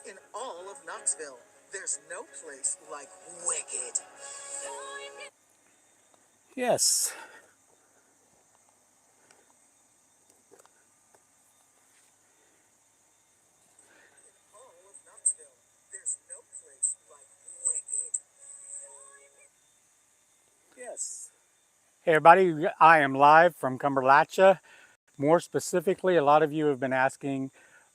In all of Knoxville, there's no place like wicked. Yes. All of Knoxville, there's no place like wicked. Yes. Hey everybody, I am live from Cumberlachia. More specifically, a lot of you have been asking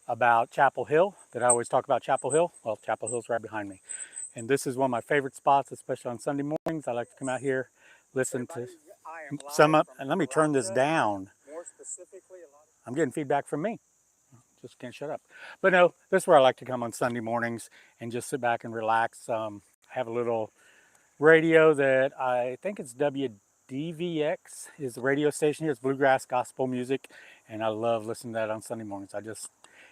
about Chapel Hill, that I always talk about Chapel Hill. Well, Chapel Hill's right behind me. And this is one of my favorite spots, especially on Sunday mornings. I like to come out here, listen to some up. And let me turn this down. More specifically, I'm getting feedback from me. Just can't shut up. But no, this is where I like to come on Sunday mornings and just sit back and relax. I have a little radio that I think it's WDVX is the radio station here. It's bluegrass gospel music, and I love listening to that on Sunday mornings.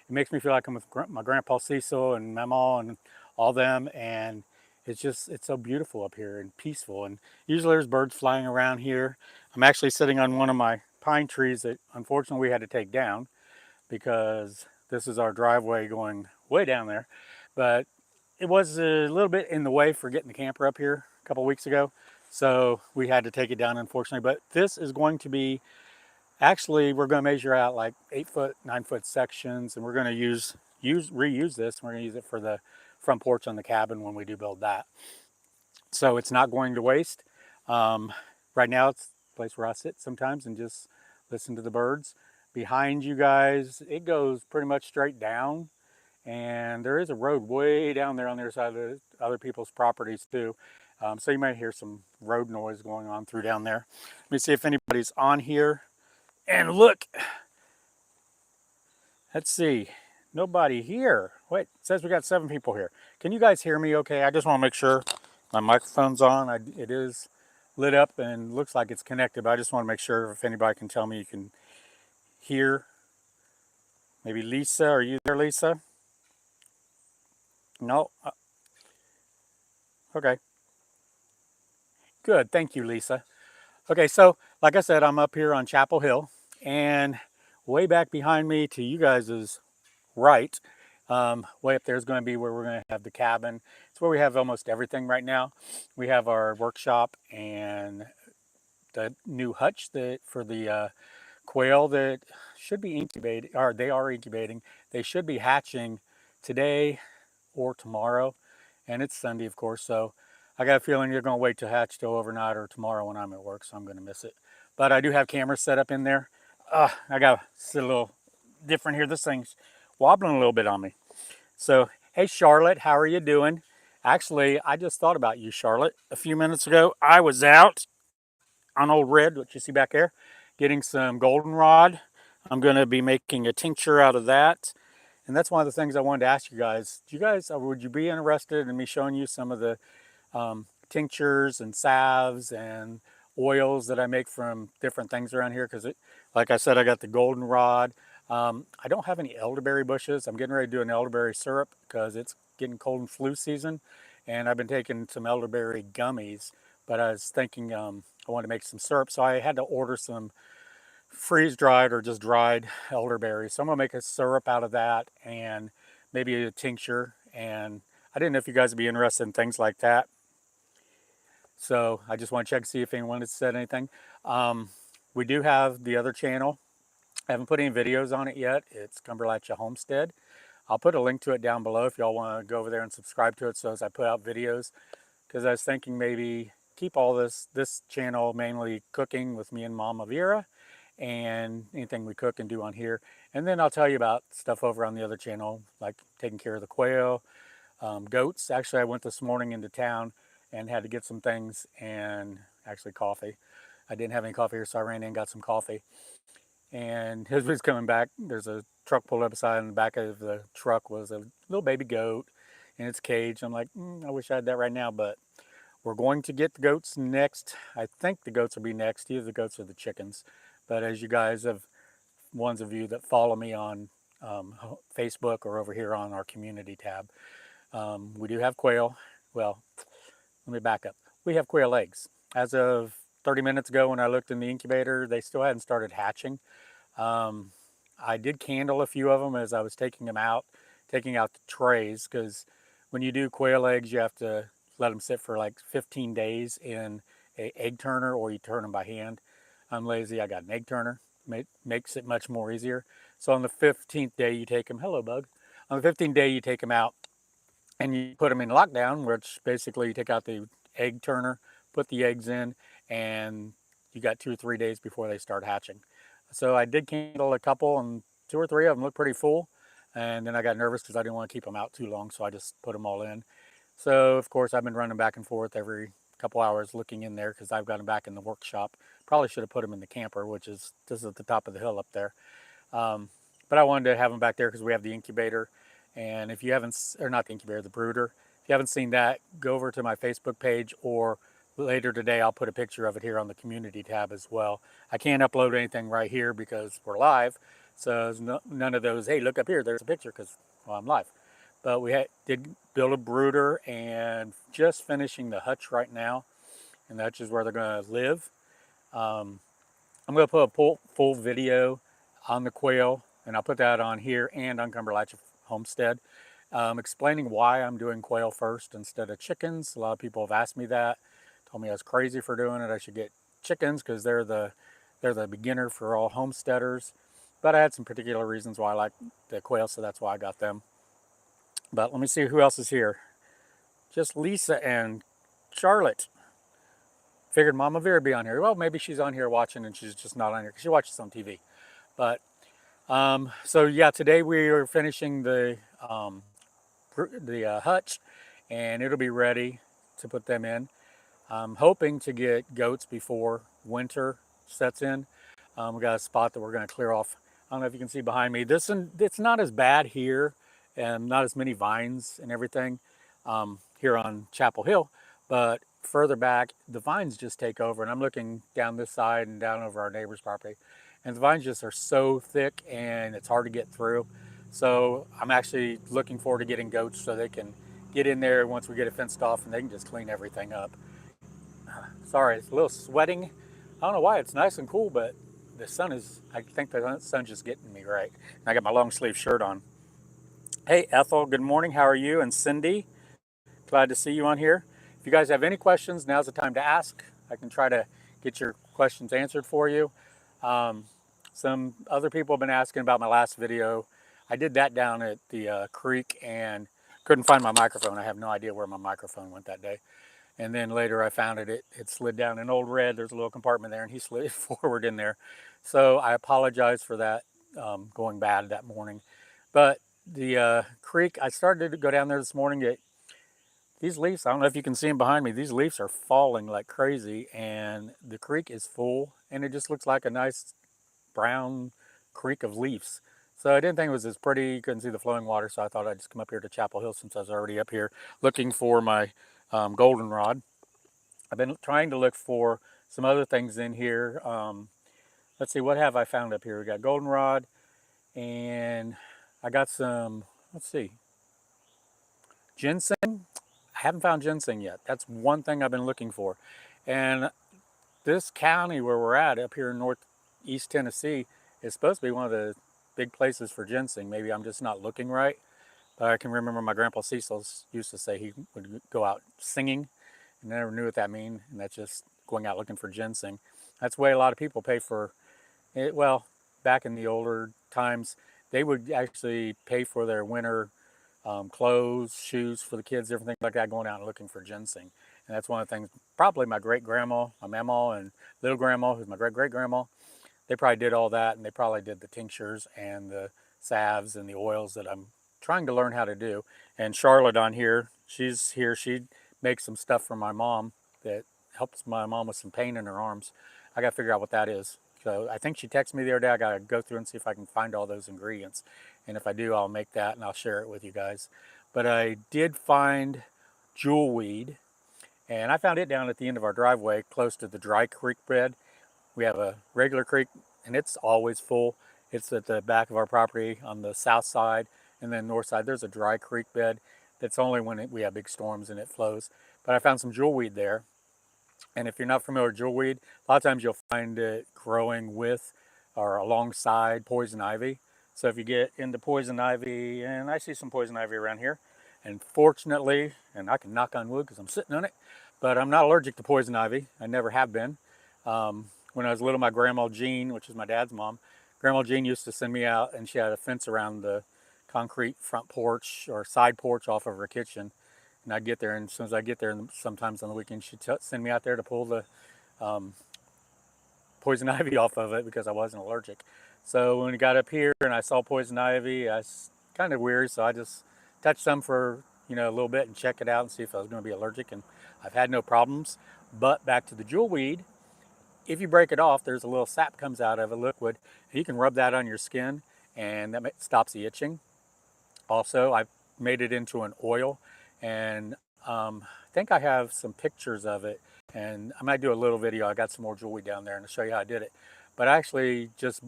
It makes me feel like I'm with my grandpa Cecil and Mama and all them, and it's so beautiful up here and peaceful. And usually there's birds flying around here. I'm actually sitting on one of my pine trees that unfortunately we had to take down because this is our driveway going way down there. But it was a little bit in the way for getting the camper up here a couple weeks ago. So we had to take it down, unfortunately. But this is going to be, actually, we're going to measure out like 8-foot, 9-foot sections, and we're going to reuse this. We're going to use it for the front porch on the cabin when we do build that. So it's not going to waste. Right now, it's the place where I sit sometimes and just listen to the birds. Behind you guys, it goes pretty much straight down. And there is a road way down there on the other side of the other people's properties too. So you might hear some road noise going on through down there. Let me see if anybody's on here. And look, let's see, nobody here. Wait, it says we got 7 people here. Can you guys hear me okay? I just want to make sure my microphone's on. It is lit up and looks like it's connected, but I just want to make sure if anybody can tell me you can hear. Maybe Lisa, are you there, Lisa? No? Okay. Good, thank you, Lisa. Okay, so like I said, I'm up here on Chapel Hill, and way back behind me to you guys' right, way up there is going to be where we're going to have the cabin. It's where we have almost everything right now. We have our workshop and the new hutch that for the quail that should be incubating, or they are incubating. They should be hatching today or tomorrow, and it's Sunday, of course, so I got a feeling you're going to wait to hatch till overnight or tomorrow when I'm at work, so I'm going to miss it. But I do have cameras set up in there. I got to sit a little different here. This thing's wobbling a little bit on me. So, hey, Charlotte, how are you doing? Actually, I just thought about you, Charlotte. A few minutes ago, I was out on Old Red, what you see back there, getting some goldenrod. I'm going to be making a tincture out of that. And that's one of the things I wanted to ask you guys. Do you guys, would you be interested in me showing you some of the tinctures and salves and oils that I make from different things around here? Because, like I said, I got the goldenrod. I don't have any elderberry bushes. I'm getting ready to do an elderberry syrup because it's getting cold and flu season. And I've been taking some elderberry gummies. But I was thinking I wanted to make some syrup. So I had to order some freeze-dried or just dried elderberries. So I'm going to make a syrup out of that and maybe a tincture. And I didn't know if you guys would be interested in things like that. So I just want to check and see if anyone has said anything. We do have the other channel. I haven't put any videos on it yet. It's Cumberlachia Homestead. I'll put a link to it down below if y'all want to go over there and subscribe to it so as I put out videos. Because I was thinking maybe keep all this channel mainly cooking with me and Mama Vera and anything we cook and do on here. And then I'll tell you about stuff over on the other channel, like taking care of the quail, goats. Actually, I went this morning into town and had to get some things and actually coffee. I didn't have any coffee here, so I ran in and got some coffee. And his was coming back. There's a truck pulled up beside, and the back of the truck was a little baby goat in its cage. I'm like, I wish I had that right now, but we're going to get the goats next. I think the goats will be next. Either the goats or the chickens. But as you guys have, ones of you that follow me on Facebook or over here on our community tab, we do have quail. Well, let me back up. We have quail eggs. As of 30 minutes ago when I looked in the incubator, they still hadn't started hatching. I did candle a few of them as I was taking them out taking out the trays, because when you do quail eggs, you have to let them sit for like 15 days in a egg turner, or you turn them by hand. I'm lazy. I got an egg turner. Makes it much more easier. So on the 15th day, you take them. Hello, bug. On the 15th day, you take them out and you put them in lockdown, which basically you take out the egg turner, put the eggs in, and you got 2 or 3 days before they start hatching. So I did candle a couple, and 2 or 3 of them looked pretty full. And then I got nervous because I didn't want to keep them out too long, so I just put them all in. So of course I've been running back and forth every couple hours looking in there because I've got them back in the workshop. Probably should have put them in the camper, which is just at the top of the hill up there. But I wanted to have them back there because we have the incubator. And if you haven't, or not the incubator, the brooder, if you haven't seen that, go over to my Facebook page, or later today I'll put a picture of it here on the community tab as well. I can't upload anything right here because we're live. So there's none of those, hey, look up here, there's a picture, because, well, I'm live. But we did build a brooder and just finishing the hutch right now. And the hutch is where they're going to live. I'm going to put a full video on the quail, and I'll put that on here and on Cumberlachia Homestead, explaining why I'm doing quail first instead of chickens. A lot of people have asked me that, told me I was crazy for doing it. I should get chickens because they're the beginner for all homesteaders. But I had some particular reasons why I like the quail, so that's why I got them. But let me see who else is here. Just Lisa and Charlotte. Figured Mama Vera would be on here. Well, maybe she's on here watching and she's just not on here because she watches on TV. But so yeah, today we are finishing the hutch, and it'll be ready to put them in. I'm hoping to get goats before winter sets in. We got a spot that we're going to clear off. I don't know if you can see behind me. It's not as bad here, and not as many vines and everything here on Chapel Hill, but further back, the vines just take over. And I'm looking down this side and down over our neighbor's property, and the vines just are so thick and it's hard to get through. So I'm actually looking forward to getting goats so they can get in there once we get it fenced off, and they can just clean everything up. Sorry, it's a little sweating. I don't know why. It's nice and cool, but the sun is, I think the sun's just getting me right. And I got my long sleeve shirt on. Hey, Ethel, good morning. How are you? And Cindy, glad to see you on here. If you guys have any questions, now's the time to ask. I can try to get your questions answered for you. Some other people have been asking about my last video. I did that down at the creek and couldn't find my microphone. I have no idea where my microphone went that day. And then later I found it slid down in Old Red. There's a little compartment there, and he slid forward in there. So I apologize for that going bad that morning. But the creek, I started to go down there this morning. These leaves, I don't know if you can see them behind me, these leaves are falling like crazy, and the creek is full, and it just looks like a nice brown creek of leaves. So I didn't think it was as pretty. You couldn't see the flowing water, so I thought I'd just come up here to Chapel Hill since I was already up here looking for my goldenrod. I've been trying to look for some other things in here. Let's see, what have I found up here? We got goldenrod, and I got some, let's see, ginseng. I haven't found ginseng yet. That's one thing I've been looking for. And this county where we're at up here in northeast Tennessee is supposed to be one of the big places for ginseng. Maybe I'm just not looking right. But I can remember my grandpa Cecil used to say he would go out singing, and I never knew what that meant. And that's just going out looking for ginseng. That's the way a lot of people pay for it. Well, back in the older times, they would actually pay for their winter clothes, shoes for the kids, different things like that, going out and looking for ginseng. And that's one of the things, probably my great-grandma, my mama, and little grandma, who's my great-great-grandma, they probably did all that, and they probably did the tinctures and the salves and the oils that I'm trying to learn how to do. And Charlotte on here, she's here. She makes some stuff for my mom that helps my mom with some pain in her arms. I got to figure out what that is. So I think she texted me the other day. I got to go through and see if I can find all those ingredients. And if I do, I'll make that and I'll share it with you guys. But I did find jewelweed, and I found it down at the end of our driveway close to the dry creek bed. We have a regular creek, and it's always full. It's at the back of our property on the south side, and then north side there's a dry creek bed that's only when we have big storms and it flows. But I found some jewelweed there. And if you're not familiar with jewelweed, a lot of times you'll find it growing with or alongside poison ivy. So if you get into poison ivy, and I see some poison ivy around here, and fortunately, and I can knock on wood because I'm sitting on it, but I'm not allergic to poison ivy. I never have been. When I was little, my grandma Jean, which is my dad's mom, Grandma Jean used to send me out, and she had a fence around the concrete front porch or side porch off of her kitchen. And I'd get there, and as soon as I get there, sometimes on the weekend, she'd send me out there to pull the poison ivy off of it because I wasn't allergic. So when we got up here and I saw poison ivy, I was kind of weary, so I just touched some for a little bit and check it out and see if I was going to be allergic. And I've had no problems. But back to the jewelweed, if you break it off, there's a little sap comes out of a liquid, and you can rub that on your skin, and that stops the itching. Also, I made it into an oil, and I think I have some pictures of it, and I might do a little video. I got some more jewelry down there and I'll show you how I did it. But I actually just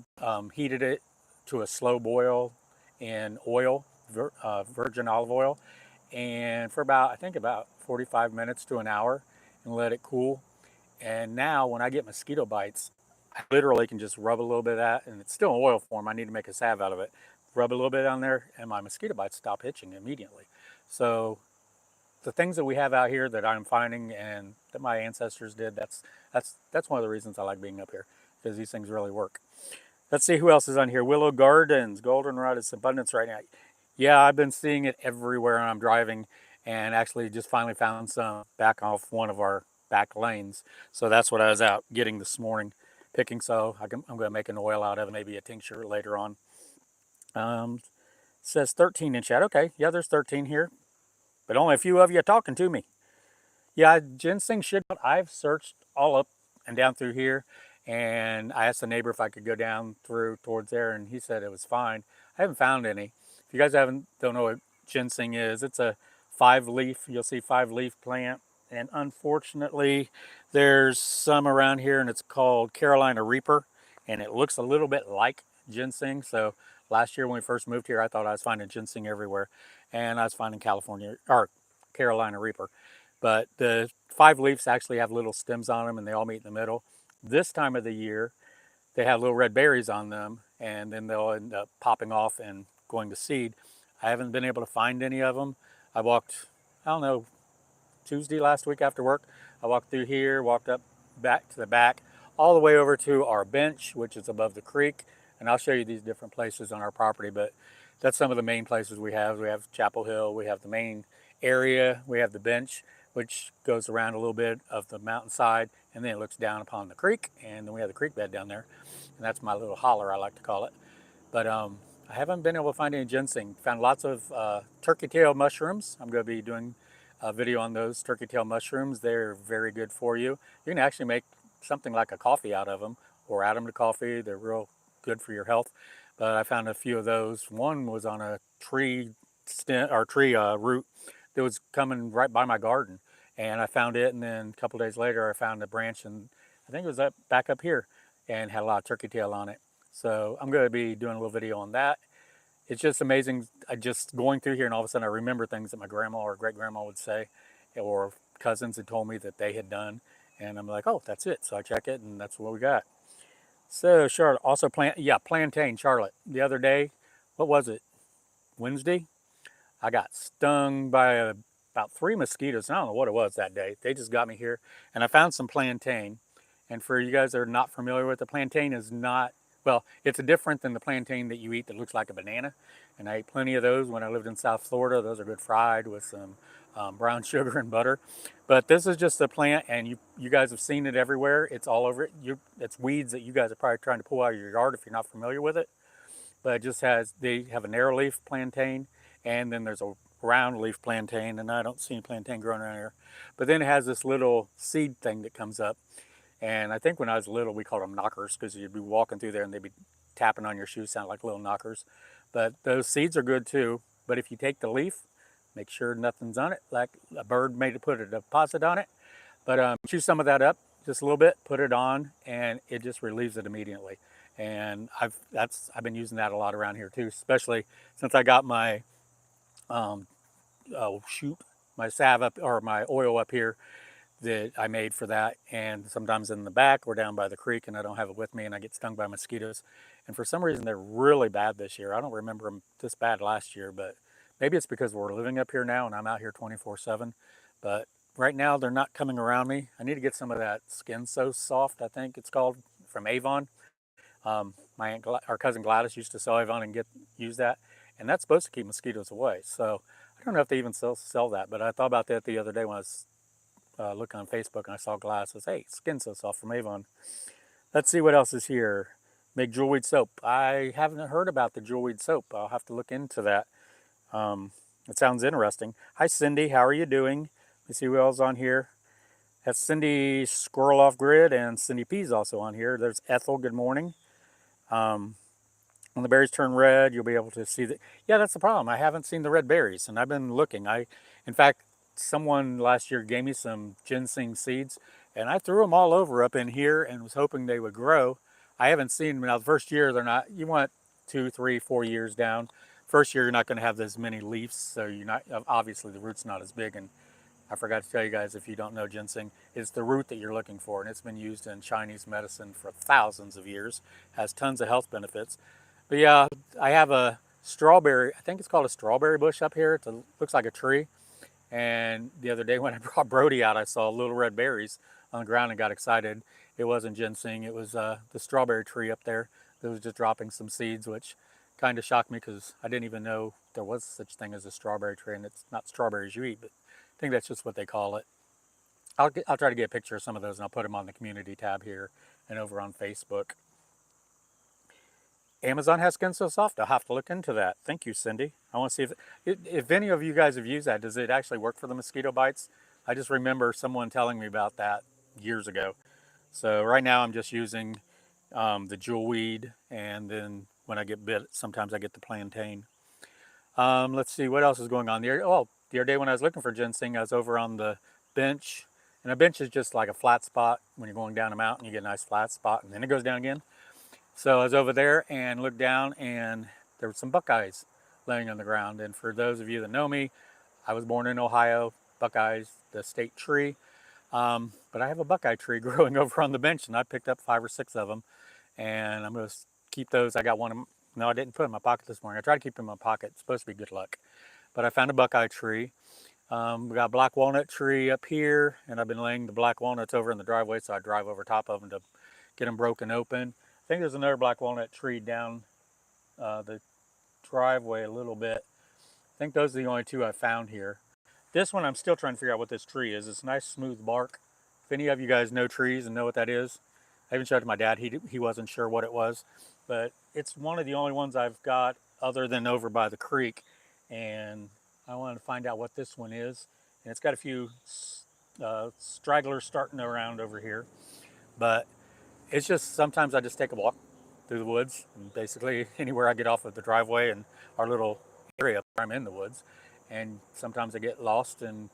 heated it to a slow boil in oil, virgin olive oil, and for I think about 45 minutes to an hour, and let it cool. And now when I get mosquito bites, I literally can just rub a little bit of that, and it's still in oil form. I need to make a salve out of it. Rub a little bit on there, and my mosquito bites stop itching immediately. So the things that we have out here that I'm finding and that my ancestors did, that's one of the reasons I like being up here, because these things really work. Let's see who else is on here. Willow Gardens, goldenrod is abundance right now. Yeah, I've been seeing it everywhere when I'm driving, and actually just finally found some back off one of our back lanes. So that's what I was out getting this morning, picking. So I'm going to make an oil out of it, maybe a tincture later on. Says 13-inch ad. Okay, yeah, there's 13 here, but only a few of you talking to me. Yeah, ginseng should. I've searched all up and down through here, and I asked the neighbor if I could go down through towards there, and he said it was fine. I haven't found any. If you guys don't know what ginseng is, it's a 5-leaf. You'll see 5-leaf plant, and unfortunately, there's some around here, and it's called Carolina Reaper, and it looks a little bit like ginseng. So last year when we first moved here, I thought I was finding ginseng everywhere, and I was finding California or Carolina Reaper. But the 5 leaves actually have little stems on them, and they all meet in the middle. This time of the year, they have little red berries on them, and then they'll end up popping off and going to seed. I haven't been able to find any of them. I walked, I don't know, Tuesday last week after work. I walked through here, walked up back to the back, all the way over to our bench, which is above the creek. And I'll show you these different places on our property, but that's some of the main places we have. We have Chapel Hill, we have the main area, we have the bench, which goes around a little bit of the mountainside, and then it looks down upon the creek, and then we have the creek bed down there, and that's my little holler, I like to call it. But I haven't been able to find any ginseng. Found lots of turkey tail mushrooms. I'm going to be doing a video on those turkey tail mushrooms. They're very good for you. You can actually make something like a coffee out of them, or add them to coffee. They're real good for your health. But I found a few of those. One was on a tree root that was coming right by my garden, and I found it. And then a couple days later, I found a branch, and I think it was back up here, and had a lot of turkey tail on it. So I'm going to be doing a little video on that. It's just amazing. I just going through here, and all of a sudden I remember things that my grandma or great grandma would say, or cousins had told me that they had done, and I'm like, oh, that's it. So I check it, and that's what we got. So Charlotte, also Plantain, Charlotte. The other day, what was it? Wednesday? I got stung by about 3 mosquitoes. I don't know what it was that day. They just got me here, and I found some plantain. And for you guys that are not familiar with the plantain, is not, well, it's different than the plantain that you eat that looks like a banana. And I ate plenty of those when I lived in South Florida. Those are good fried with some brown sugar and butter. But this is just a plant, and you guys have seen it everywhere. It's all over it. It's weeds that you guys are probably trying to pull out of your yard if you're not familiar with it. But it just they have a narrow leaf plantain, and then there's a round leaf plantain, and I don't see any plantain growing around here. But then it has this little seed thing that comes up. And I think when I was little, we called them knockers, because you'd be walking through there and they'd be tapping on your shoes, sound like little knockers. But those seeds are good too. But if you take the leaf, make sure nothing's on it, like a bird made to put a deposit on it. But chew some of that up, just a little bit, put it on, and it just relieves it immediately. And I've been using that a lot around here too, especially since I got my my salve up, or my oil up here that I made for that. And sometimes in the back or down by the creek, and I don't have it with me, and I get stung by mosquitoes, And for some reason, they're really bad this year. I don't remember them this bad last year, but maybe it's because we're living up here now and I'm out here 24/7. But right now, they're not coming around me. I need to get some of that Skin So Soft, I think it's called, from Avon. My our cousin Gladys used to sell Avon and use that, and that's supposed to keep mosquitoes away. So I don't know if they even sell that, but I thought about that the other day when I was looking on Facebook and I saw glasses. Hey, Skin So Soft from Avon. Let's see what else is here. Make jewelweed soap. I haven't heard about the jewelweed soap. I'll have to look into that. It sounds interesting. Hi, Cindy. How are you doing? Let me see who else on here. That's Cindy Squirrel Off Grid, and Cindy P's also on here. There's Ethel. Good morning. When the berries turn red, you'll be able to see that. Yeah, that's the problem. I haven't seen the red berries, and I've been looking. In fact, someone last year gave me some ginseng seeds, and I threw them all over up in here and was hoping they would grow. I haven't seen them. Now, the first year, they're not, you want 2, 3, 4 years down. First year, you're not going to have as many leaves, so you're not, obviously the root's not as big. And I forgot to tell you guys, if you don't know ginseng, it's the root that you're looking for, and it's been used in Chinese medicine for thousands of years, has tons of health benefits. But yeah, I have a strawberry, I think it's called a strawberry bush up here. It looks like a tree. And the other day when I brought Brody out, I saw little red berries on the ground and got excited. It wasn't ginseng, it was the strawberry tree up there that was just dropping some seeds, which kind of shocked me because I didn't even know there was such thing as a strawberry tree, and it's not strawberries you eat, but I think that's just what they call it. I'll try to get a picture of some of those and I'll put them on the community tab here and over on Facebook. Amazon has Skin So Soft. I'll have to look into that. Thank you, Cindy. I want to see if any of you guys have used that. Does it actually work for the mosquito bites? I just remember someone telling me about that years ago. So right now I'm just using the jewelweed, and then when I get bit, sometimes I get the plantain. Let's see what else is going on there. Oh, the other day when I was looking for ginseng, I was over on the bench, and a bench is just like a flat spot. When you're going down a mountain, you get a nice flat spot, and then it goes down again. So I was over there and looked down, and there were some buckeyes laying on the ground. And for those of you that know me, I was born in Ohio. Buckeyes, the state tree. But I have a buckeye tree growing over on the bench, and I picked up 5 or 6 of them. And I'm going to keep those. I got one of them. No, I didn't put it in my pocket this morning. I tried to keep them in my pocket. It's supposed to be good luck. But I found a buckeye tree. We got a black walnut tree up here, and I've been laying the black walnuts over in the driveway, so I drive over top of them to get them broken open. I think there's another black walnut tree down the driveway a little bit. I think those are the only 2 I found here. This one, I'm still trying to figure out what this tree is. It's nice smooth bark. If any of you guys know trees and know what that is, I even showed it to my dad. He wasn't sure what it was, but it's one of the only ones I've got other than over by the creek, and I wanted to find out what this one is. And it's got a few stragglers starting around over here, but it's just sometimes I just take a walk through the woods, and basically anywhere I get off of the driveway and our little area, I'm in the woods, and sometimes I get lost and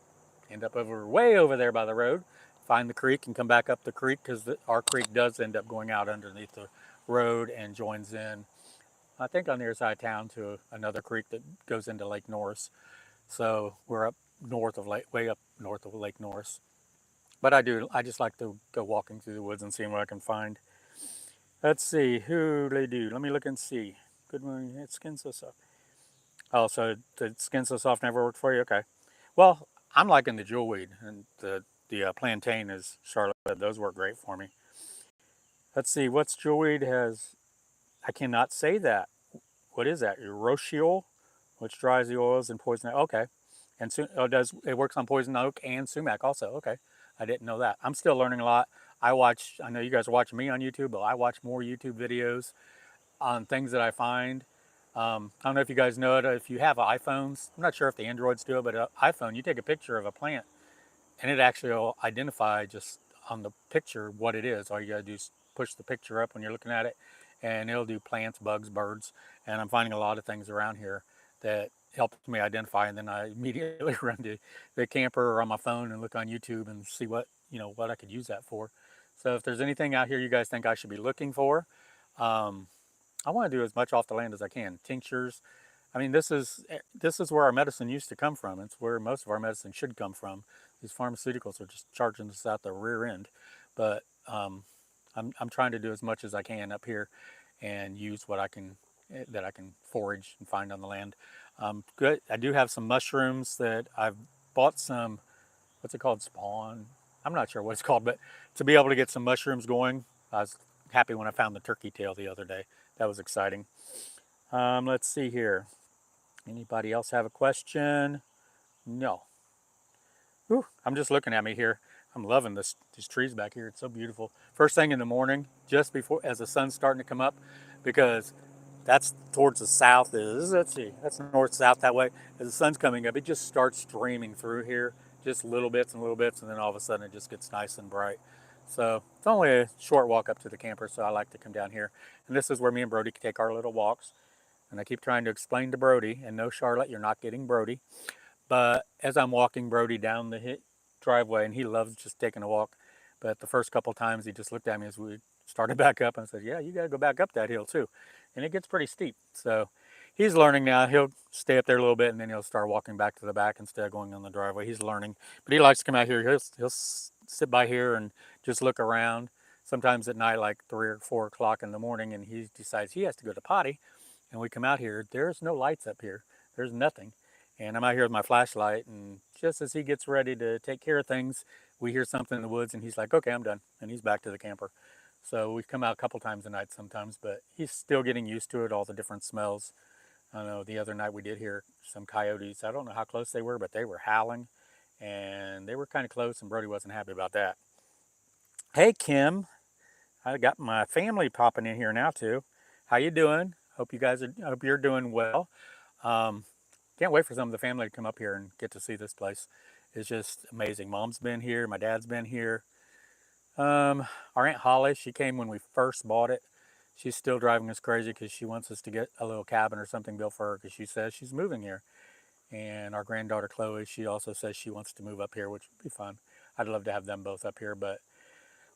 end up way over there by the road, find the creek and come back up the creek, because our creek does end up going out underneath the road and joins in, I think, on the other side of town to another creek that goes into Lake Norris. So we're up north of way up north of Lake Norris. But I just like to go walking through the woods and seeing what I can find. Let's see, who they do. Let me look and see. Good morning, it's Skin So Soft. Oh, so the Skin So Soft never worked for you? Okay. Well, I'm liking the jewelweed, and the plantain, as Charlotte said, those work great for me. Let's see, what's jewelweed has, I cannot say that. What is that? Uroshiol, which dries the oils and poison. Okay. And it works on poison oak and sumac also. Okay. I didn't know that. I'm still learning a lot. I know you guys are watching me on YouTube, but I watch more YouTube videos on things that I find. I don't know if you guys know it. If you have iPhones, I'm not sure if the Androids do it, but iPhone, you take a picture of a plant, and it actually will identify just on the picture what it is. All you gotta do is push the picture up when you're looking at it, and it'll do plants, bugs, birds. And I'm finding a lot of things around here that helps me identify, and then I immediately run to the camper or on my phone and look on YouTube and see what I could use that for. So if there's anything out here you guys think I should be looking for, I want to do as much off the land as I can. Tinctures. I mean, this is where our medicine used to come from. It's where most of our medicine should come from. These pharmaceuticals are just charging us out the rear end. But I'm trying to do as much as I can up here. and use what I can that I can forage and find on the land. Good. I do have some mushrooms that I've bought some. What's it called? Spawn. I'm not sure what it's called, but to be able to get some mushrooms going, I was happy when I found the turkey tail the other day. That was exciting. Let's see here. Anybody else have a question? No. Whew, I'm just looking at me here. I'm loving these trees back here. It's so beautiful. First thing in the morning, just before as the sun's starting to come up, because that's towards the south. Let's see, that's north south that way. As the sun's coming up, it just starts streaming through here, just little bits and little bits, and then all of a sudden it just gets nice and bright. So it's only a short walk up to the camper, so I like to come down here. And this is where me and Brody take our little walks. And I keep trying to explain to Brody, and no, Charlotte, you're not getting Brody. But as I'm walking Brody down the driveway, and he loves just taking a walk, but the first couple times he just looked at me as we started back up and said, yeah, you got to go back up that hill too. And it gets pretty steep. So he's learning now. He'll stay up there a little bit and then he'll start walking back to the back instead of going on the driveway. He's learning. But he likes to come out here. He'll sit by here and just look around. Sometimes at night, like 3 or 4 o'clock in the morning, and he decides he has to go to potty. And we come out here. There's no lights up here. There's nothing. And I'm out here with my flashlight, and just as he gets ready to take care of things, we hear something in the woods, and he's like, okay, I'm done. And he's back to the camper. So we've come out a couple times a night sometimes, but he's still getting used to it, all the different smells. I know the other night we did hear some coyotes. I don't know how close they were, but they were howling, and they were kind of close, and Brody wasn't happy about that. Hey, Kim. I got my family popping in here now, too. How you doing? Hope you're doing well. Can't wait for some of the family to come up here and get to see this place. It's just amazing. Mom's been here. My dad's been here. Our Aunt Holly, she came when we first bought it. She's still driving us crazy because she wants us to get a little cabin or something built for her because she says she's moving here. And our granddaughter Chloe, she also says she wants to move up here, which would be fun. I'd love to have them both up here, but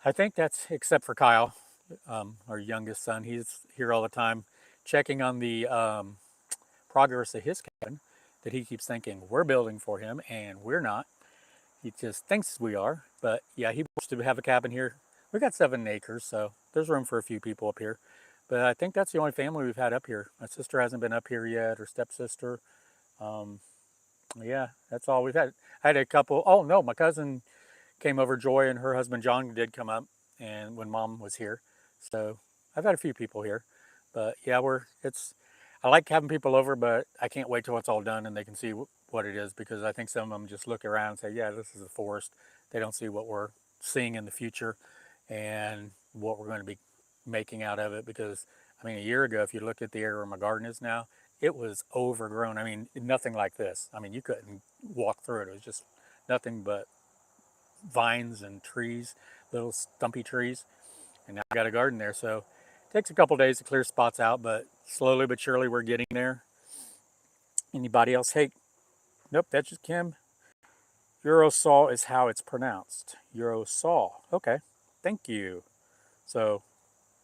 I think that's, except for Kyle, our youngest son. He's here all the time checking on the progress of his cabin that he keeps thinking we're building for him, and we're not. He just thinks we are. But yeah, he wants to have a cabin here. We got 7 acres, so there's room for a few people up here. But I think that's the only family we've had up here. My sister hasn't been up here yet, her stepsister. Yeah, that's all we've had. I had a couple. Oh no, my cousin came over. Joy and her husband John did come up, and when Mom was here. So I've had a few people here. But yeah, I like having people over, but I can't wait till it's all done and they can see what it is, because I think some of them just look around and say, yeah, this is a forest. They don't see what we're seeing in the future and what we're going to be making out of it. Because, I mean, a year ago, if you look at the area where my garden is now, it was overgrown. I mean, nothing like this. I mean, you couldn't walk through it. It was just nothing but vines and trees, little stumpy trees. And now I got a garden there, so it takes a couple days to clear spots out, but slowly but surely we're getting there. Anybody else? Hey, nope, that's just Kim. Eurosol is how it's pronounced. Eurosol. Okay, thank you. So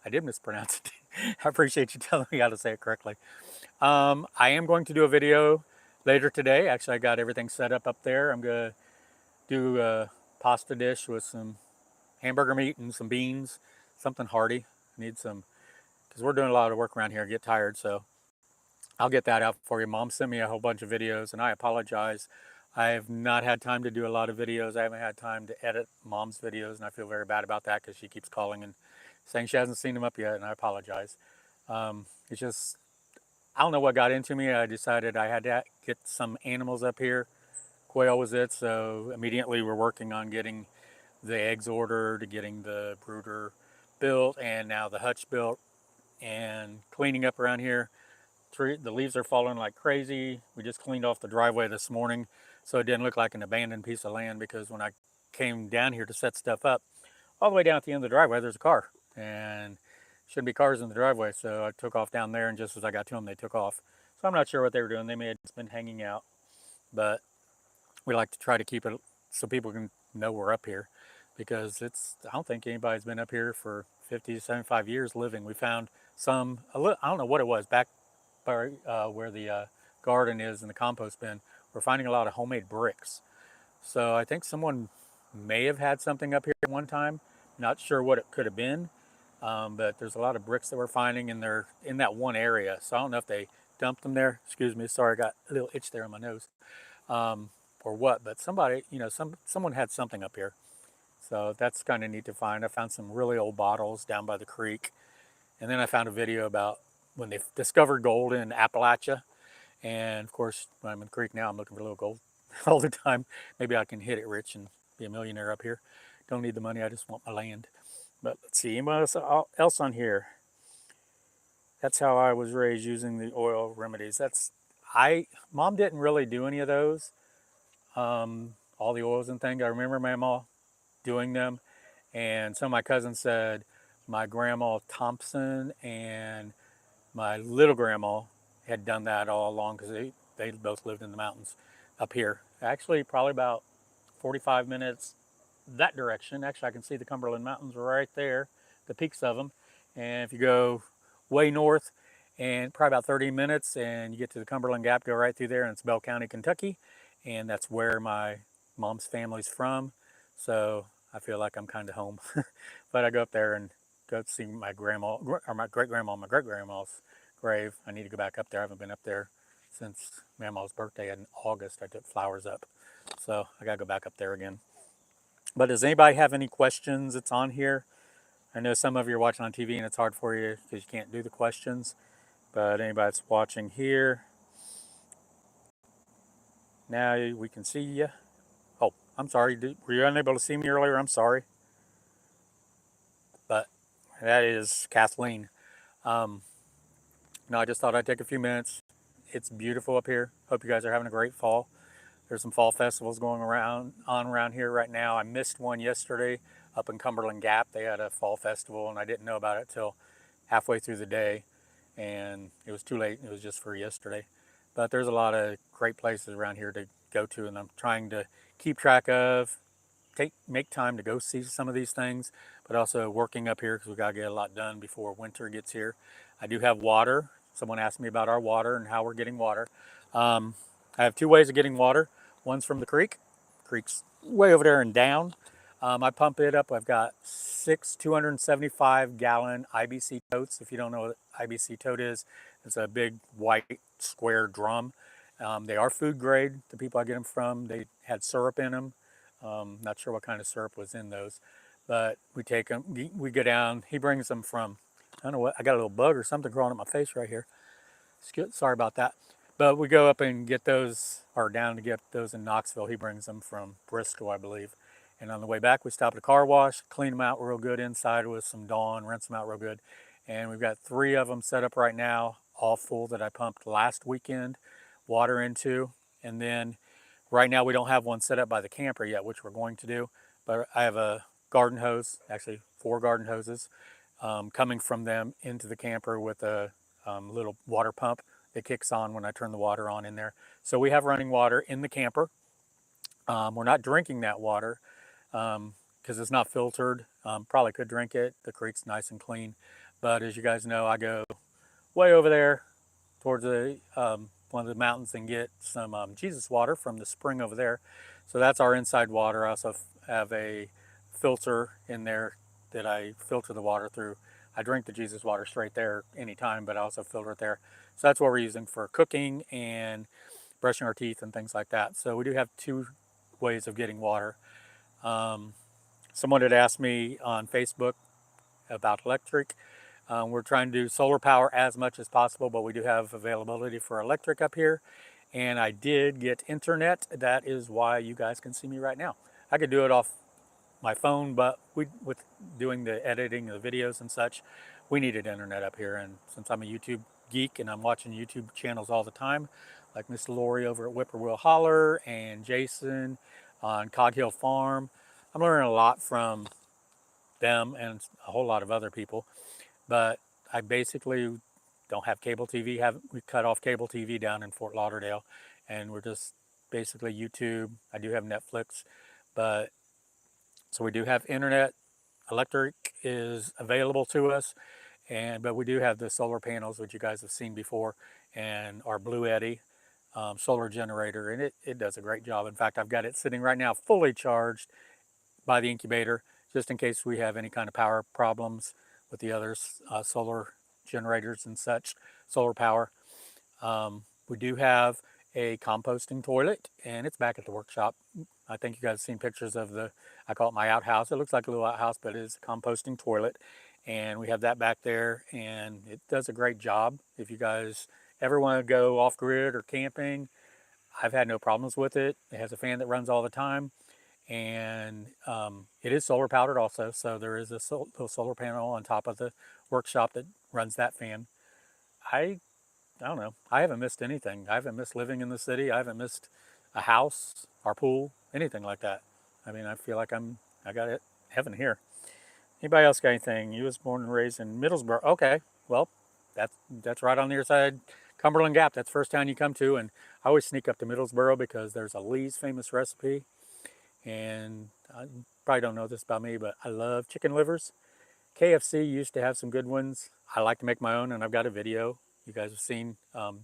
I did mispronounce it. I appreciate you telling me how to say it correctly. I am going to do a video later today. Actually, I got everything set up there. I'm going to do a pasta dish with some hamburger meat and some beans, something hearty. Need some, because we're doing a lot of work around here, get tired, so I'll get that out for you. Mom sent me a whole bunch of videos, and I apologize. I have not had time to do a lot of videos. I haven't had time to edit Mom's videos, and I feel very bad about that because she keeps calling and saying she hasn't seen them up yet, and I apologize. It's just, I don't know what got into me. I decided I had to get some animals up here. Quail was it, so immediately we're working on getting the eggs ordered, getting the brooder built, and now the hutch built, and cleaning up around here. The leaves are falling like crazy. We just cleaned off the driveway this morning, so it didn't look like an abandoned piece of land, because when I came down here to set stuff up, all the way down at the end of the driveway, there's a car, and shouldn't be cars in the driveway, so I took off down there, and just as I got to them, they took off. So I'm not sure what they were doing. They may have just been hanging out, but we like to try to keep it so people can know we're up here, because I don't think anybody's been up here for 50 to 75 years living. We found some, I don't know what it was, back by where the garden is and the compost bin. We're finding a lot of homemade bricks. So I think someone may have had something up here at one time. Not sure what it could have been. But there's a lot of bricks that we're finding, and they're in that one area. So I don't know if they dumped them there. Excuse me, sorry, I got a little itch there on my nose, um, or what. But somebody, someone had something up here. So that's kind of neat to find. I found some really old bottles down by the creek, and then I found a video about when they discovered gold in Appalachia. And of course, when I'm in the creek now, I'm looking for a little gold all the time. Maybe I can hit it rich and be a millionaire up here. Don't need the money, I just want my land. But let's see, anyone else on here? That's how I was raised, using the oil remedies. Mom didn't really do any of those, all the oils and things. I remember my mom doing them. And some of my cousins said my grandma Thompson and my little grandma had done that all along, because they both lived in the mountains up here. Actually, probably about 45 minutes that direction. Actually, I can see the Cumberland Mountains right there, the peaks of them. And if you go way north, and probably about 30 minutes, and you get to the Cumberland Gap, go right through there, and it's Bell County, Kentucky. And that's where my mom's family's from. So I feel like I'm kind of home. But I go up there and go see my grandma, or my great-grandma, my great-grandma's grave. I need to go back up there. I haven't been up there since Grandma's birthday in August. I took flowers up. So I got to go back up there again. But does anybody have any questions that's on here? I know some of you are watching on TV and it's hard for you because you can't do the questions. But anybody that's watching here, now we can see you. Oh, I'm sorry. Were you unable to see me earlier? I'm sorry. But that is Kathleen. Um, no, I just thought I'd take a few minutes. It's beautiful up here. Hope you guys are having a great fall. There's some fall festivals going around here right now. I missed one yesterday up in Cumberland Gap. They had a fall festival, and I didn't know about it till halfway through the day, and it was too late. It was just for yesterday. But there's a lot of great places around here to go to, and I'm trying to keep track of, make time to go see some of these things, but also working up here because we got to get a lot done before winter gets here. I do have water. Someone asked me about our water and how we're getting water. I have two ways of getting water. One's from the creek. Creek's way over there and down. I pump it up. I've got 6 275-gallon IBC totes. If you don't know what IBC tote is, it's a big white square drum. They are food grade. The people I get them from, they had syrup in them. Not sure what kind of syrup was in those, but we take them. We go down. He brings them from, I don't know what. I got a little bug or something crawling up my face right here. Sorry about that. But we go up and get those, or down to get those in Knoxville. He brings them from Bristol, I believe. And on the way back, we stop at a car wash, clean them out real good inside with some Dawn, rinse them out real good. And we've got 3 of them set up right now, all full, that I pumped last weekend water into. And then right now we don't have one set up by the camper yet, which we're going to do. But I have a garden hose, actually 4 garden hoses, coming from them into the camper with a little water pump that kicks on when I turn the water on in there. So we have running water in the camper. We're not drinking that water because it's not filtered. Probably could drink it. The creek's nice and clean. But as you guys know, I go way over there towards one of the mountains and get some Jesus water from the spring over there. So that's our inside water. I also have a filter in there that I filter the water through. I drink the Jesus water straight there anytime, but I also filter it there. So that's what we're using for cooking and brushing our teeth and things like that. So we do have 2 ways of getting water. Someone had asked me on Facebook about electric. We're trying to do solar power as much as possible, but we do have availability for electric up here. And I did get internet. That is why you guys can see me right now. I could do it off my phone, but with doing the editing of the videos and such, we needed internet up here. And since I'm a YouTube geek and I'm watching YouTube channels all the time, like Miss Lori over at Whippoorwill Holler and Jason on Cog Hill Farm, I'm learning a lot from them and a whole lot of other people. But I basically don't have cable TV. We cut off cable TV down in Fort Lauderdale, and we're just basically YouTube. I do have Netflix, but so we do have internet. Electric is available to us, but we do have the solar panels, which you guys have seen before, and our Blue Eddy solar generator, and it does a great job. In fact, I've got it sitting right now fully charged by the incubator, just in case we have any kind of power problems with the others, solar generators and such, solar power. We do have a composting toilet, and it's back at the workshop. I think you guys have seen pictures of I call it my outhouse. It looks like a little outhouse, but it is a composting toilet. And we have that back there, and it does a great job. If you guys ever want to go off-grid or camping, I've had no problems with it. It has a fan that runs all the time, and it is solar powered also. So there is a little solar panel on top of the workshop that runs that fan. I I don't know. I haven't missed anything. I haven't missed living in the city. I haven't missed a house, our pool, anything like that. I mean, I feel like I got it, heaven here. Anybody else got anything? You was born and raised in Middlesboro. Okay, well, that's right on the other side, Cumberland Gap. That's the first town you come to, and I always sneak up to Middlesboro because there's a Lee's famous recipe, and I probably don't know this about me, but I love chicken livers. KFC used to have some good ones. I like to make my own, and I've got a video you guys have seen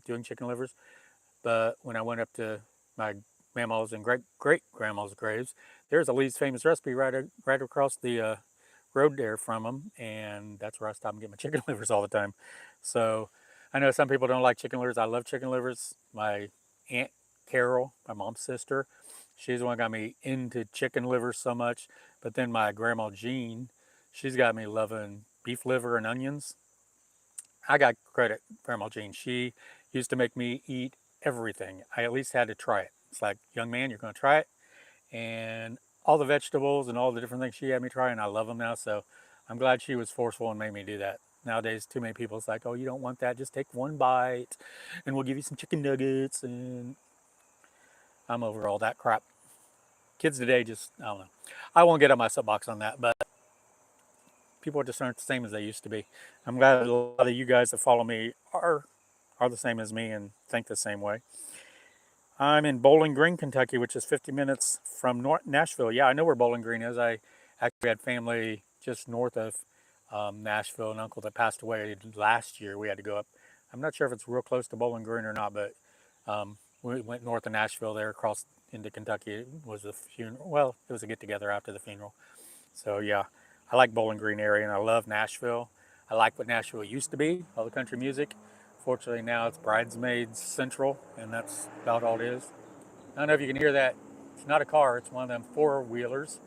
doing chicken livers. But when I went up to my grandma's and great grandma's graves, there's a Lee's famous recipe right across the road there from them, and that's where I stop and get my chicken livers all the time. So I know some people don't like chicken livers. I love chicken livers. My Aunt Carol, my mom's sister, she's the one who got me into chicken livers so much. But then my grandma Jean, she's got me loving beef liver and onions. I got credit, Grandma Jean. She used to make me eat everything. I at least had to try it. It's like, young man, you're going to try it. And all the vegetables and all the different things she had me try, and I love them now. So I'm glad she was forceful and made me do that. Nowadays, too many people, it's like, oh, you don't want that. Just take one bite, and we'll give you some chicken nuggets. And I'm over all that crap. Kids today just, I don't know. I won't get on my soapbox on that, but people just aren't the same as they used to be. I'm glad a lot of you guys that follow me are the same as me and think the same way. I'm in Bowling Green, Kentucky, which is 50 minutes from Nashville. Yeah, I know where Bowling Green is. I actually had family just north of Nashville, an uncle that passed away last year. We had to go up. I'm not sure if it's real close to Bowling Green or not, but we went north of Nashville there, across into Kentucky. It was a funeral. Well, it was a get-together after the funeral. So yeah, I like Bowling Green area, and I love Nashville. I like what Nashville used to be, all the country music. Fortunately, now it's Bridesmaids Central, and that's about all it is. I don't know if you can hear that. It's not a car. It's one of them four-wheelers.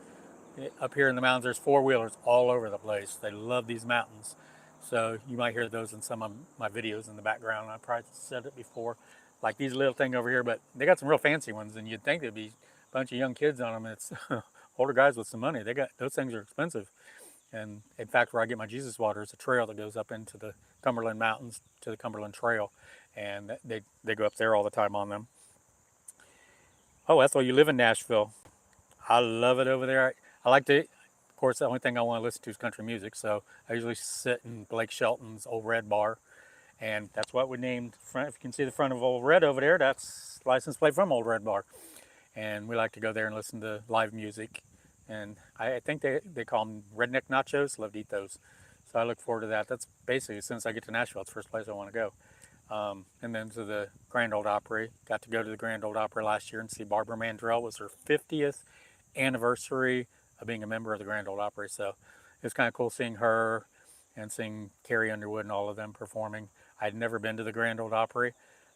Up here in the mountains, there's four-wheelers all over the place. They love these mountains. So you might hear those in some of my videos in the background. I probably said it before, like these little thing over here, but they got some real fancy ones, and you'd think there'd be a bunch of young kids on them. It's older guys with some money. Those things are expensive. And in fact, where I get my Jesus water is a trail that goes up into the Cumberland Mountains to the Cumberland Trail, and they go up there all the time on them. Oh, Ethel, you live in Nashville. I love it over there. I like to, of course, the only thing I want to listen to is country music, so I usually sit in Blake Shelton's Old Red Bar, and that's what we named. If you can see the front of Old Red over there, that's license plate from Old Red Bar, and we like to go there and listen to live music. And I think they call them redneck nachos. Love to eat those. So I look forward to that. That's basically, as soon as I get to Nashville, it's the first place I want to go. And then to the Grand Ole Opry. Got to go to the Grand Ole Opry last year and see Barbara Mandrell. It was her 50th anniversary of being a member of the Grand Ole Opry. So it was kind of cool seeing her and seeing Carrie Underwood and all of them performing. I'd never been to the Grand Ole Opry.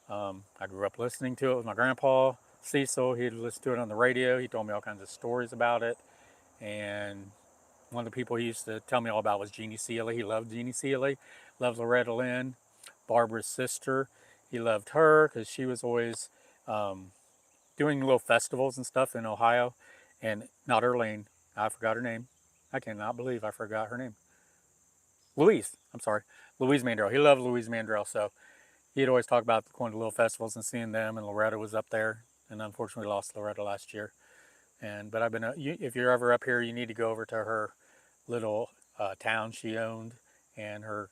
I grew up listening to it with my grandpa, Cecil. He'd listen to it on the radio. He told me all kinds of stories about it. And one of the people he used to tell me all about was Jeannie Seely. He loved Jeannie Seely, loved Loretta Lynn, Barbara's sister. He loved her because she was always doing little festivals and stuff in Ohio. And not Earlene, I forgot her name. I cannot believe I forgot her name. Louise, I'm sorry, Louise Mandrell. He loved Louise Mandrell, so he'd always talk about going to little festivals and seeing them, and Loretta was up there, and unfortunately lost Loretta last year. But I've been, if you're ever up here, you need to go over to her little town she owned and her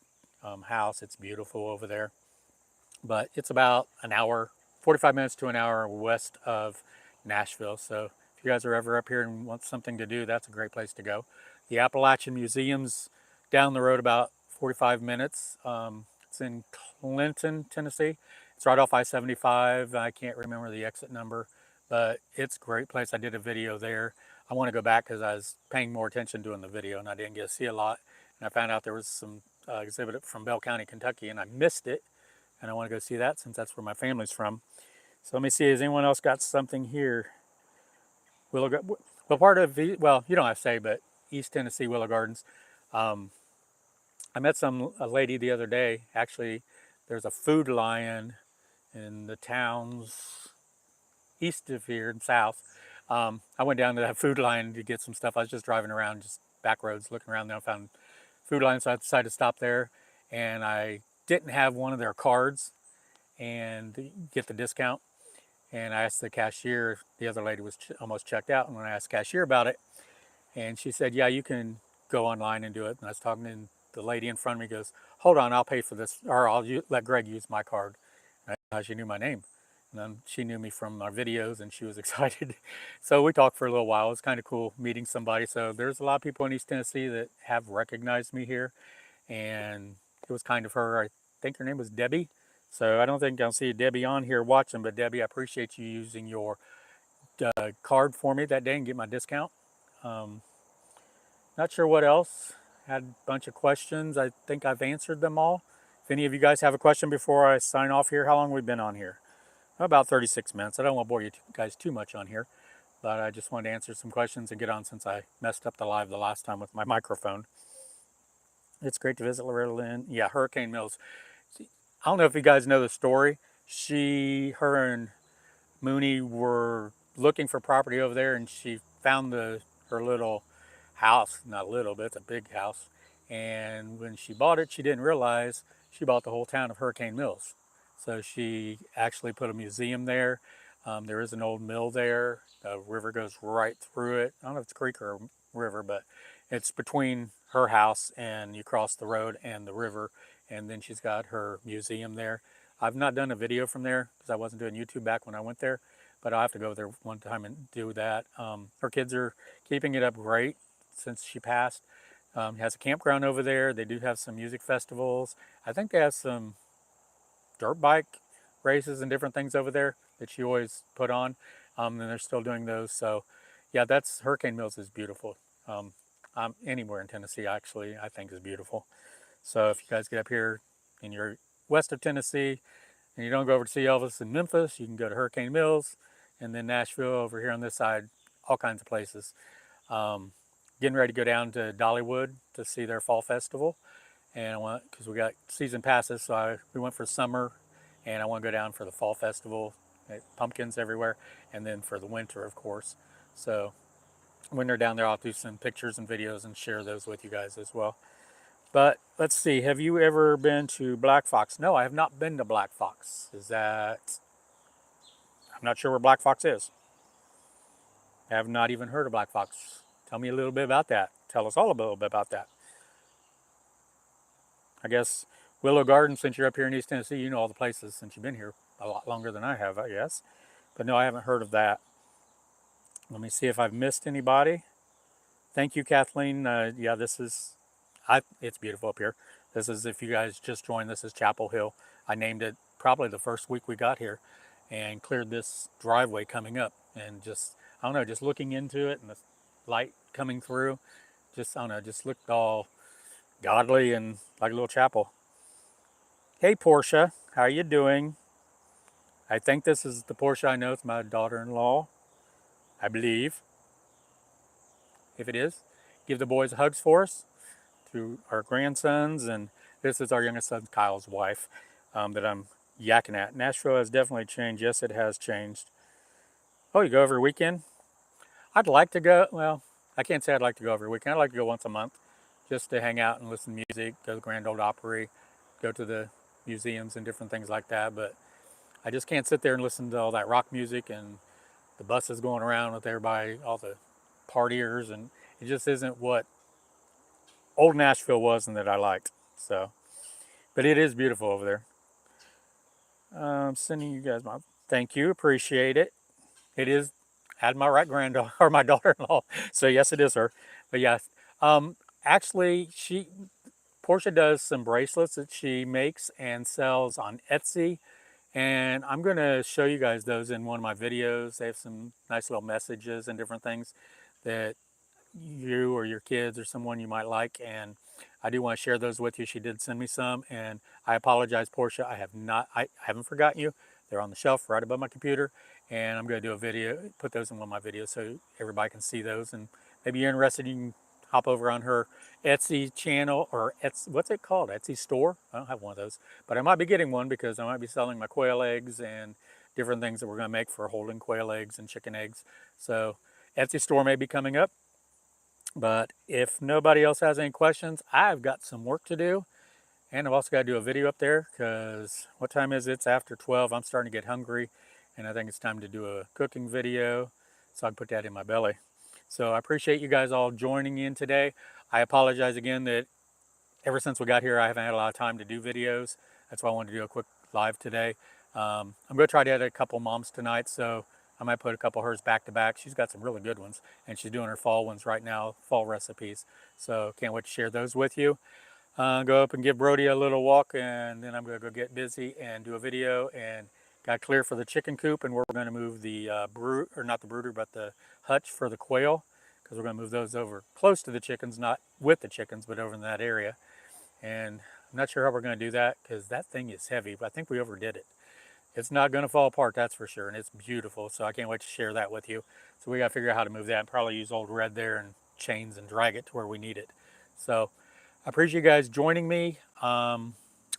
house. It's beautiful over there. But it's about an hour, 45 minutes to an hour west of Nashville. So if you guys are ever up here and want something to do, that's a great place to go. The Appalachian Museum's down the road about 45 minutes. It's in Clinton, Tennessee. It's right off I-75. I can't remember the exit number, but it's a great place. I did a video there. I want to go back because I was paying more attention doing the video and I didn't get to see a lot. and I found out there was some exhibit from Bell County, Kentucky, and I missed it, and I want to go see that since that's where my family's from. So let me see, has anyone else got something here? Willow, well, part of, well, you don't have to say, but East Tennessee Willow Gardens. I met a lady the other day. Actually, there's a Food Lion in the towns east of here and south. I went down to that Food Lion to get some stuff. I was just driving around, just back roads, looking around there. I found Food Lion, so I decided to stop there. And I didn't have one of their cards and get the discount. And I asked the cashier, the other lady was almost checked out. And when I asked the cashier about it, and she said, yeah, you can go online and do it. And I was talking to the lady in front of me, goes, hold on, I'll pay for this, or I'll let Greg use my card. And she knew my name. And then she knew me from our videos and she was excited. So we talked for a little while. It was kind of cool meeting somebody. So there's a lot of people in East Tennessee that have recognized me here. And it was kind of her, I think her name was Debbie. So I don't think I'll see Debbie on here watching, but Debbie, I appreciate you using your card for me that day and get my discount. Not sure what else. Had a bunch of questions. I think I've answered them all. If any of you guys have a question before I sign off here, how long have we been on here? About 36 minutes. I don't want to bore you guys too much on here, but I just wanted to answer some questions and get on since I messed up the live the last time with my microphone. It's great to visit Loretta Lynn. Yeah, Hurricane Mills. I don't know if you guys know the story. Her and Mooney were looking for property over there, and she found her little house. Not little, but it's a big house. And when she bought it, she didn't realize she bought the whole town of Hurricane Mills. So she actually put a museum there. There is an old mill there. The river goes right through it. I don't know if it's a creek or a river, but it's between her house and you cross the road and the river. And then she's got her museum there. I've not done a video from there because I wasn't doing YouTube back when I went there, but I'll have to go there one time and do that. Her kids are keeping it up great since she passed. Has a campground over there. They do have some music festivals. I think they have some dirt bike races and different things over there that she always put on. And they're still doing those. So yeah, that's Hurricane Mills is beautiful. Anywhere in Tennessee, actually, I think is beautiful. So if you guys get up here and you're west of Tennessee and you don't go over to see Elvis in Memphis, you can go to Hurricane Mills, and then Nashville over here on this side, all kinds of places. Getting ready to go down to Dollywood to see their fall festival, and I want, because we got season passes, so we went for summer, and I want to go down for the fall festival, pumpkins everywhere, and then for the winter, of course. So when they're down there, I'll do some pictures and videos and share those with you guys as well. But let's see, have you ever been to Black Fox? No, I have not been to Black Fox. I'm not sure where Black Fox is. I have not even heard of Black Fox. Tell me a little bit about that. Tell us all a little bit about that. I guess Willow Garden, since you're up here in East Tennessee, you know all the places since you've been here a lot longer than I have, I guess. But no, I haven't heard of that. Let me see if I've missed anybody. Thank you, Kathleen. Yeah, it's beautiful up here. This is, if you guys just joined, this is Chapel Hill. I named it probably the first week we got here and cleared this driveway coming up, and just, I don't know, just looking into it and the light coming through, just, I don't know, just looked all godly and like a little chapel. Hey, Porsha, how are you doing? I think this is the Porsha I know. It's my daughter-in-law, I believe. If it is, give the boys hugs for us, to our grandsons, and this is our youngest son, Kyle's wife, that I'm yakking at. Nashville has definitely changed. Yes, it has changed. Oh, you go every weekend? I'd like to go, well, I can't say I'd like to go every weekend. I'd like to go once a month just to hang out and listen to music, go to the Grand Ole Opry, go to the museums and different things like that. But I just can't sit there and listen to all that rock music and the buses going around with everybody, all the partiers, and it just isn't what old Nashville was and that I liked. So, but it is beautiful over there. Sending you guys my thank you, appreciate it. It is, had my right granddaughter or my daughter-in-law, so yes, it is her. But yes, actually, Porsha does some bracelets that she makes and sells on Etsy, and I'm going to show you guys those in one of my videos. They have some nice little messages and different things that you or your kids or someone you might like, and I do want to share those with you. She did send me some, and I apologize, Porsha. I haven't forgotten you. They're on the shelf right above my computer, and I'm going to do a video, put those in one of my videos so everybody can see those. And maybe you're interested, you can hop over on her Etsy channel, or what's it called? Etsy store? I don't have one of those, but I might be getting one because I might be selling my quail eggs and different things that we're going to make for holding quail eggs and chicken eggs. So Etsy store may be coming up. But if nobody else has any questions, I've got some work to do. And I've also got to do a video up there because what time is it? It's after 12. I'm starting to get hungry. And I think it's time to do a cooking video so I can put that in my belly. So I appreciate you guys all joining in today. I apologize again that ever since we got here, I haven't had a lot of time to do videos. That's why I wanted to do a quick live today. I'm going to try to edit a couple moms tonight, so I might put a couple of hers back to back. She's got some really good ones, and she's doing her fall ones right now, fall recipes. So can't wait to share those with you. Go up and give Brody a little walk, and then I'm going to go get busy and do a video. And got clear for the chicken coop, and we're going to move the not the brooder, but the hutch for the quail, because we're going to move those over close to the chickens, not with the chickens, but over in that area. And I'm not sure how we're going to do that because that thing is heavy, but I think we overdid it. It's not going to fall apart, that's for sure, and it's beautiful, so I can't wait to share that with you. So we got to figure out how to move that and probably use old red there and chains and drag it to where we need it. So I appreciate you guys joining me. I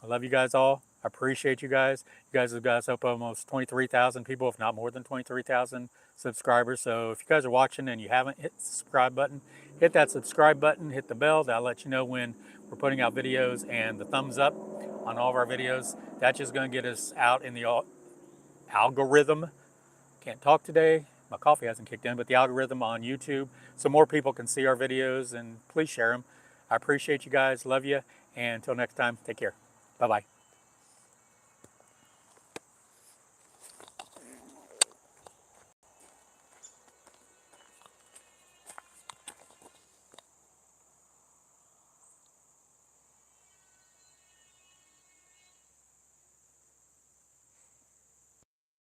love you guys all. I appreciate you guys. You guys have got us up almost 23,000 people, if not more than 23,000 subscribers. So if you guys are watching and you haven't hit the subscribe button, hit that subscribe button, hit the bell. That'll let you know when we're putting out videos, and the thumbs up on all of our videos. That's just going to get us out in the algorithm. Can't talk today. My coffee hasn't kicked in, but the algorithm on YouTube, so more people can see our videos, and please share them. I appreciate you guys. Love you. And until next time, take care. Bye-bye.